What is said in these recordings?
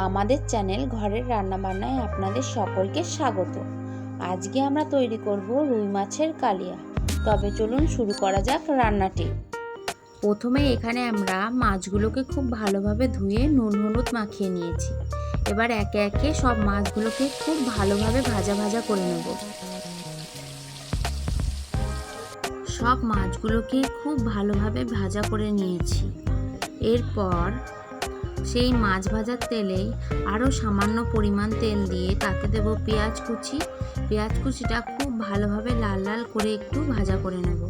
আমাদের চ্যানেল ঘরের রান্নাবান্নায় আপনাদের সকলকে স্বাগত। আজকে আমরা তৈরি করব রুই মাছের কালিয়া। তবে চলুন শুরু করা যাক রান্নাটি। প্রথমে এখানে আমরা মাছগুলোকে খুব ভালোভাবে ধুয়ে নুন হলুদ মাখিয়ে নিয়েছি। এবার একে একে সব মাছগুলোকে খুব ভালোভাবে ভাজা ভাজা করে নেব। সব মাছগুলোকে খুব ভালোভাবে ভাজা করে নিয়েছি। এরপর সেই মাছ ভাজার তেলে আরও সামান্য পরিমাণ তেল দিয়ে তাতে দেব পেঁয়াজ কুচি। পেঁয়াজ কুচিটা খুব ভালোভাবে লাল লাল করে একটু ভাজা করে নেব।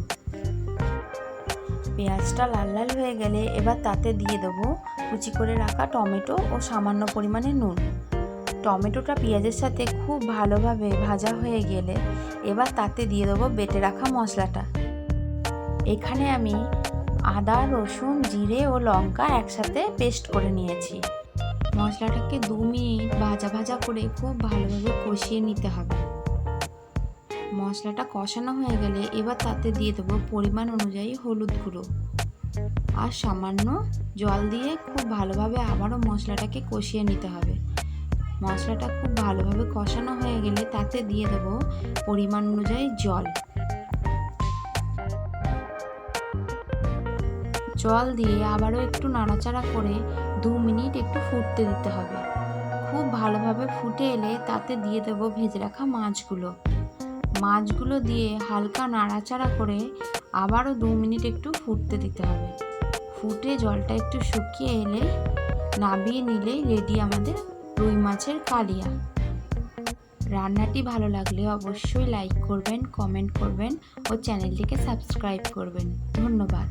পেঁয়াজটা লাল লাল হয়ে গেলে এবার তাতে দিয়ে দেবো কুচি করে রাখা টমেটো ও সামান্য পরিমাণে নুন। টমেটোটা পেঁয়াজের সাথে খুব ভালোভাবে ভাজা হয়ে গেলে এবার তাতে দিয়ে দেবো বেটে রাখা মশলাটা। এখানে আমি আদা রসুন জিরে ও লঙ্কা একসাথে পেস্ট করে নিয়েছি। মশলাটাকে 2 মিনিট ভাজা ভাজা করে খুব ভালোভাবে কষিয়ে নিতে হবে। মশলাটা কষানো হয়ে গেলে এবার তাতে দিয়ে দেবো পরিমাণ অনুযায়ী হলুদ গুঁড়ো আর সামান্য জল দিয়ে খুব ভালোভাবে আবারও মশলাটাকে কষিয়ে নিতে হবে। মশলাটা খুব ভালোভাবে কষানো হয়ে গেলে তাতে দিয়ে দেবো পরিমাণ অনুযায়ী জল দিয়ে আবারও একটু নাড়াচাড়া করে 2 মিনিট একটু ফুটতে দিতে হবে। খুব ভালোভাবে ফুটে এলে তাতে দিয়ে দেবো ভেজে রাখা মাছগুলো দিয়ে হালকা নাড়াচাড়া করে আবারও 2 মিনিট একটু ফুটতে দিতে হবে। ফুটে জলটা একটু শুকিয়ে এলে নামিয়ে নিলেই রেডি আমাদের রুই মাছের কালিয়া। রান্নাটি ভালো লাগলে অবশ্যই লাইক করবেন, কমেন্ট করবেন ও চ্যানেলটিকে সাবস্ক্রাইব করবেন। ধন্যবাদ।